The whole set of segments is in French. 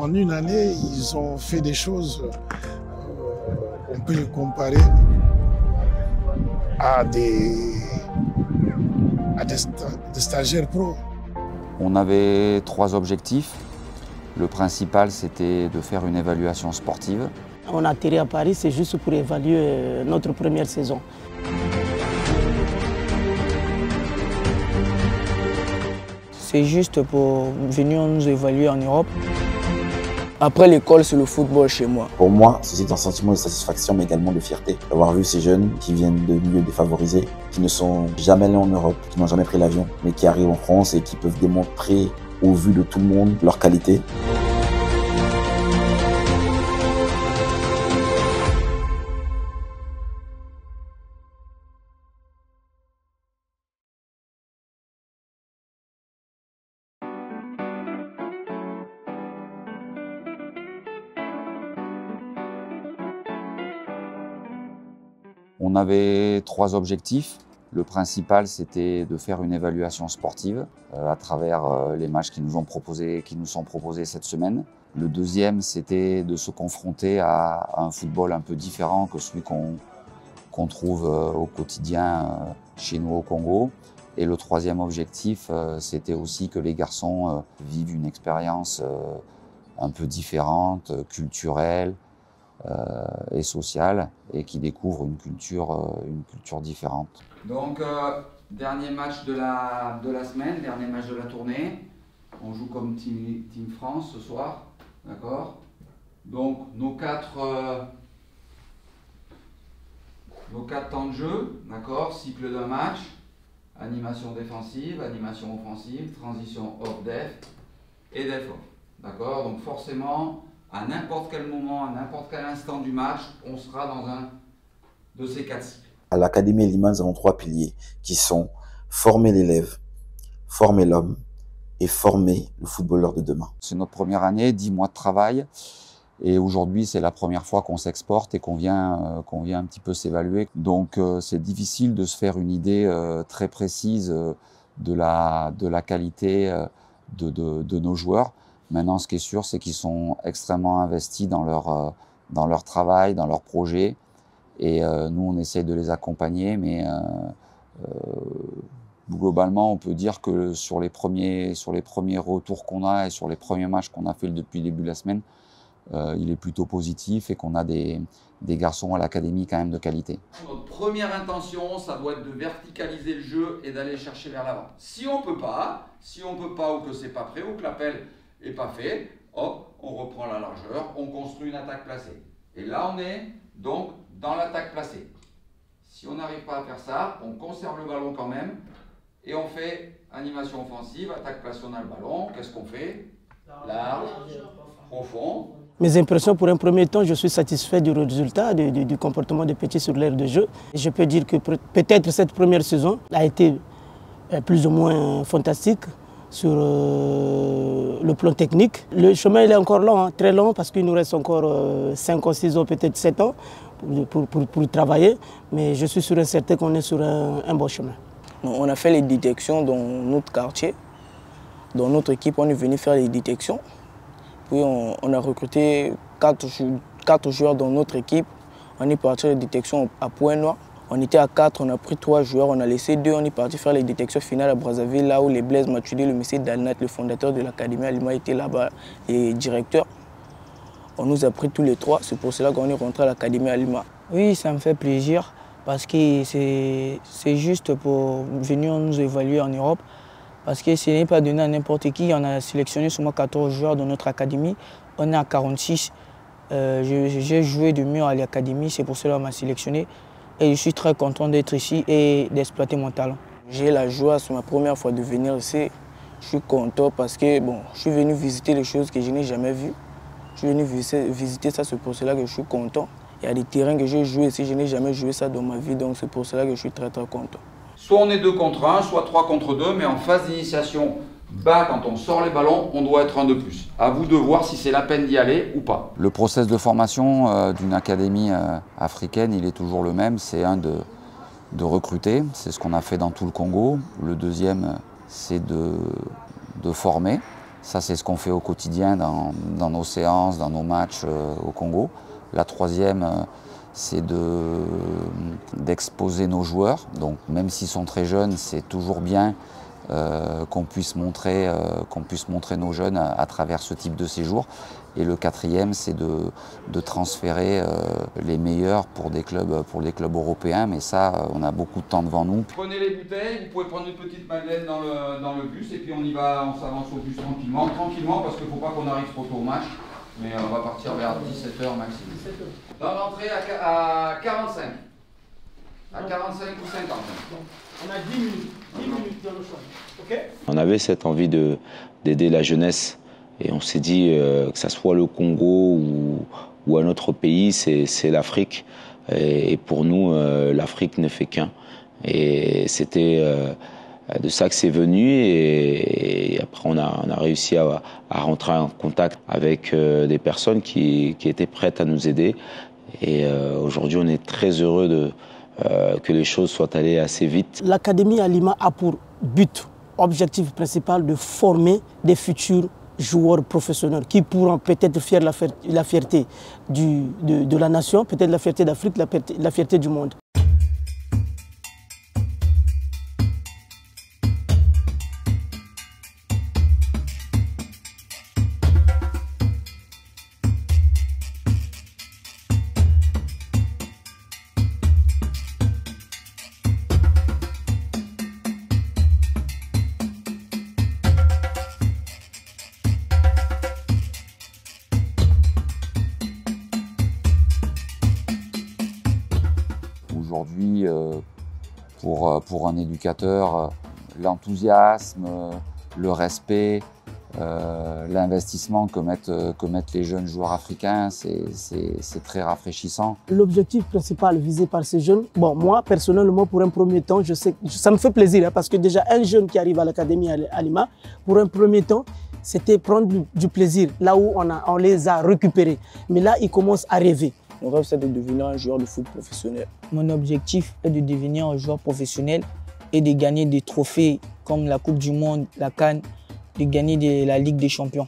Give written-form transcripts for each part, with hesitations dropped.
En une année, ils ont fait des choses, on peut les comparer à des stagiaires pro. On avait 3 objectifs. Le principal, c'était de faire une évaluation sportive. On a atterri à Paris, c'est juste pour évaluer notre première saison. C'est juste pour venir nous évaluer en Europe. Après l'école, c'est le football chez moi. Pour moi, c'est un sentiment de satisfaction, mais également de fierté. D'avoir vu ces jeunes qui viennent de milieux défavorisés, qui ne sont jamais allés en Europe, qui n'ont jamais pris l'avion, mais qui arrivent en France et qui peuvent démontrer au vu de tout le monde leur qualité. On avait 3 objectifs. Le principal, c'était de faire une évaluation sportive à travers les matchs qui nous sont proposés cette semaine. Le deuxième, c'était de se confronter à un football un peu différent que celui qu'on trouve au quotidien chez nous au Congo. Et le troisième objectif, c'était aussi que les garçons vivent une expérience un peu différente, culturelle, et sociale, et qui découvre une culture différente. Donc, dernier match de la semaine, dernier match de la tournée. On joue comme Team France ce soir, d'accord? Donc, nos quatre temps de jeu, d'accord? Cycle d'un match, animation défensive, animation offensive, transition off-def et def-off, d'accord? Donc, forcément, à n'importe quel moment, à n'importe quel instant du match, on sera dans un de ces 4 cycles. À l'Académie Lima, nous avons 3 piliers qui sont former l'élève, former l'homme et former le footballeur de demain. C'est notre première année, 10 mois de travail. Et aujourd'hui, c'est la première fois qu'on s'exporte et qu'on vient un petit peu s'évaluer. Donc, c'est difficile de se faire une idée très précise de la qualité de nos joueurs. Maintenant, ce qui est sûr, c'est qu'ils sont extrêmement investis dans leur travail, dans leur projet. Et nous, on essaie de les accompagner, mais globalement, on peut dire que sur les premiers retours qu'on a et sur les premiers matchs qu'on a fait depuis le début de la semaine, il est plutôt positif et qu'on a des garçons à l'académie quand même de qualité. Notre première intention, ça doit être de verticaliser le jeu et d'aller chercher vers l'avant. Si on peut pas ou que c'est pas prêt ou que l'appel est pas fait, hop, on reprend la largeur, on construit une attaque placée. Et là, on est donc dans l'attaque placée. Si on n'arrive pas à faire ça, on conserve le ballon quand même et on fait animation offensive, attaque placée, on a le ballon. Qu'est-ce qu'on fait? Large, profond. Mes impressions pour un premier temps, je suis satisfait du résultat, du comportement des petits sur l'aire de jeu. Je peux dire que peut-être cette première saison a été plus ou moins fantastique sur le plan technique. Le chemin il est encore long, hein, très long, parce qu'il nous reste encore 5 ou 6 ans, peut-être 7 ans pour travailler. Mais je suis sûr et certain qu'on est sur un bon chemin. On a fait les détections dans notre quartier. Dans notre équipe, on est venu faire les détections. Puis on a recruté 4 joueurs dans notre équipe. On est parti à la détection à Pointe-Noire. On était à 4, on a pris 3 joueurs, on a laissé 2, on est parti faire les détections finales à Brazzaville, là où les Blaise Matuidi, le monsieur Dalnat, le fondateur de l'Académie Alima, était là-bas, et directeur. On nous a pris tous les 3, c'est pour cela qu'on est rentré à l'Académie Alima. Oui, ça me fait plaisir, parce que c'est juste pour venir nous évaluer en Europe. Parce que ce n'est pas donné à n'importe qui. On a sélectionné seulement 14 joueurs dans notre académie. On est à 46. J'ai joué de mieux à l'académie, c'est pour cela qu'on m'a sélectionné. Et je suis très content d'être ici et d'exploiter mon talent. J'ai la joie, c'est ma première fois de venir ici. Je suis content parce que je suis venu visiter les choses que je n'ai jamais vues. Je suis venu visiter ça, c'est pour cela que je suis content. Il y a des terrains que j'ai joués ici, je n'ai jamais joué ça dans ma vie, donc c'est pour cela que je suis très content. Soit on est 2 contre 1, soit 3 contre 2, mais en phase d'initiation, quand on sort les ballons, on doit être 1 de plus. À vous de voir si c'est la peine d'y aller ou pas. Le process de formation d'une académie africaine, il est toujours le même. C'est de recruter, c'est ce qu'on a fait dans tout le Congo. Le deuxième, c'est de former. Ça, c'est ce qu'on fait au quotidien dans nos séances, dans nos matchs au Congo. La troisième, c'est d'exposer nos joueurs. Donc, même s'ils sont très jeunes, c'est toujours bien qu'on puisse montrer nos jeunes à travers ce type de séjour. Et le quatrième, c'est de transférer les meilleurs pour des clubs européens. Mais ça, on a beaucoup de temps devant nous. Prenez les bouteilles, vous pouvez prendre une petite madeleine dans le bus et puis on y va, on s'avance au bus tranquillement, parce qu'il ne faut pas qu'on arrive trop tôt au match. Mais on va partir vers 17h maximum. 17h. Dans l'entrée à 45. À 45 ou 50. On a 10 minutes dans le choix. Okay. On avait cette envie d'aider la jeunesse. Et on s'est dit que ce soit le Congo ou un autre pays, c'est l'Afrique. Et pour nous, l'Afrique ne fait qu'un. Et c'était de ça que c'est venu. Et après, on a réussi à rentrer en contact avec des personnes qui étaient prêtes à nous aider. Et aujourd'hui, on est très heureux que les choses soient allées assez vite. L'Académie Alima a pour but, objectif principal, de former des futurs joueurs professionnels qui pourront peut-être faire la fierté de la nation, peut-être la fierté d'Afrique, la fierté du monde. Aujourd'hui, pour un éducateur, l'enthousiasme, le respect, l'investissement que mettent les jeunes joueurs africains, c'est très rafraîchissant. L'objectif principal visé par ces jeunes, bon, moi personnellement pour un premier temps, je sais, ça me fait plaisir parce que déjà un jeune qui arrive à l'Académie Alima, pour un premier temps, c'était prendre du plaisir, là où on les a récupérés. Mais là, ils commencent à rêver. Mon rêve, c'est de devenir un joueur de foot professionnel. Mon objectif est de devenir un joueur professionnel et de gagner des trophées comme la Coupe du Monde, la CAN, de gagner la Ligue des Champions.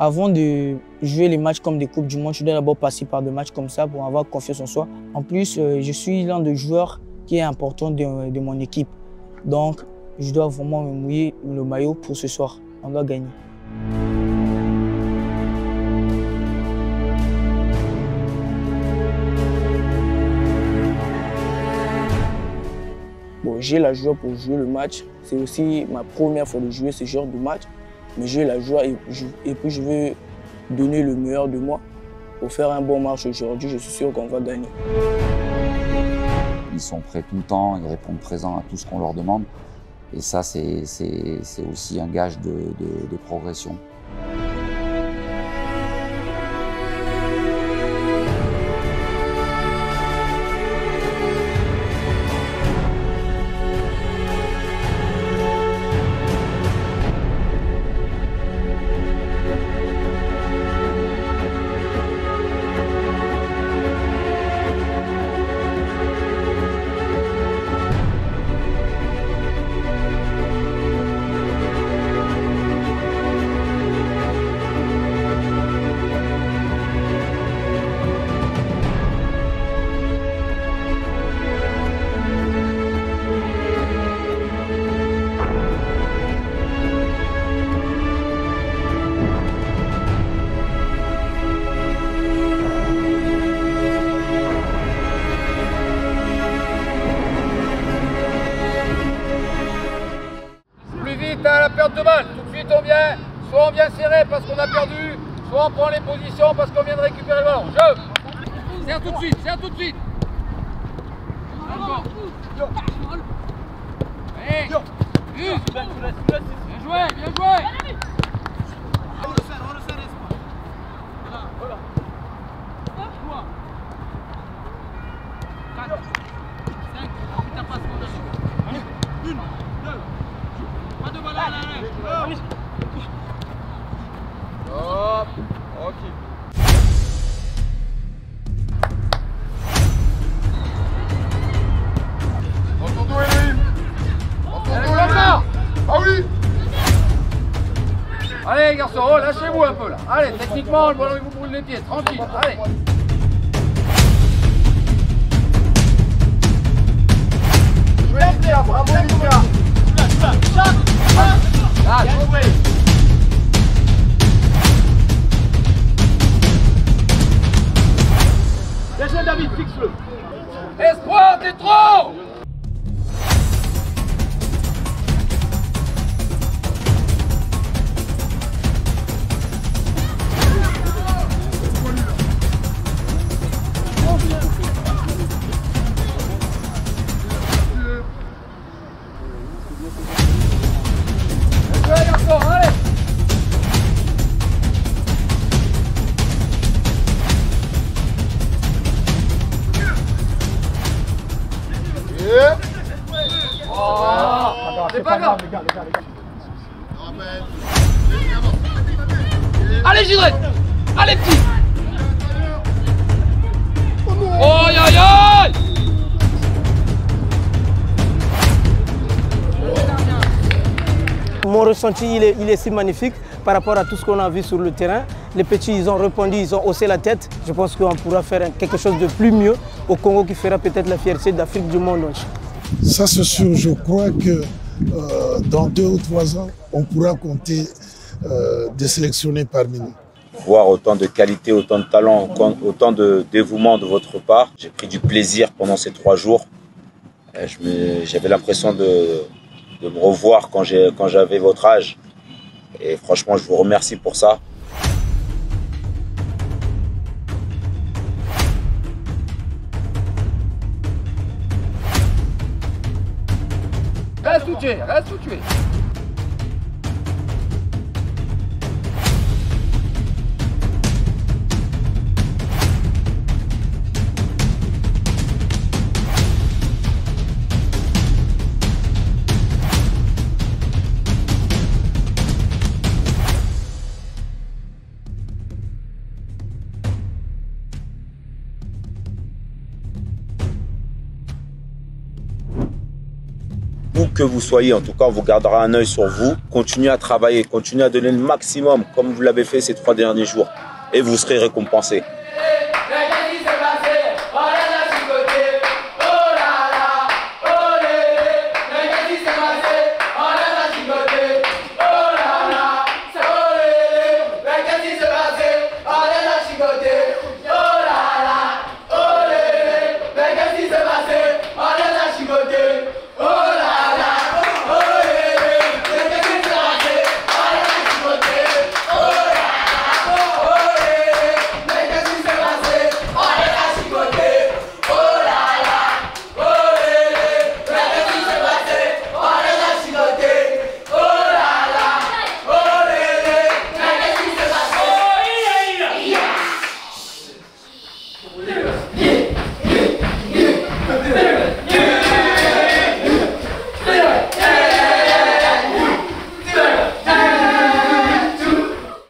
Avant de jouer les matchs comme des Coupes du Monde, je dois d'abord passer par des matchs comme ça pour avoir confiance en soi. En plus, je suis l'un des joueurs qui est important de mon équipe. Donc, je dois vraiment me mouiller le maillot pour ce soir. On doit gagner. Bon, j'ai la joie pour jouer le match. C'est aussi ma première fois de jouer ce genre de match. Mais j'ai la joie et puis je veux donner le meilleur de moi pour faire un bon match aujourd'hui. Je suis sûr qu'on va gagner. Ils sont prêts tout le temps, ils répondent présent à tout ce qu'on leur demande. Et ça, c'est aussi un gage de progression. À la perte de balle, tout de suite on vient, soit on vient serrer parce qu'on a perdu, soit on prend les positions parce qu'on vient de récupérer le ballon. Je serre tout de suite, serre tout de suite. Allez, bien joué, bien joué. Allez garçons, oh, lâchez-vous un peu là. Allez, techniquement, le ballon il vous brûle les pieds, tranquille. Allez. Bravo Lucas. Ah, joué. Bien joué David, fixe-le. Espoir, t'es trop. C'est pas grave, les gars. Allez Gidret. Allez petit. Oh aïe aïe aïe. Mon ressenti, il est si magnifique par rapport à tout ce qu'on a vu sur le terrain. Les petits, ils ont répondu, ils ont haussé la tête. Je pense qu'on pourra faire quelque chose de plus mieux au Congo qui fera peut-être la fierté d'Afrique du monde. Ça c'est sûr, je crois que dans 2 ou 3 ans, on pourra compter des sélectionnés parmi nous. Voir autant de qualité, autant de talent, autant de dévouement de votre part. J'ai pris du plaisir pendant ces 3 jours. J'avais l'impression de me revoir quand j'avais votre âge. Et franchement, je vous remercie pour ça. Reste où tu es, reste où tu es. Où que vous soyez, en tout cas, on vous gardera un œil sur vous. Continuez à travailler, continuez à donner le maximum comme vous l'avez fait ces 3 derniers jours et vous serez récompensés.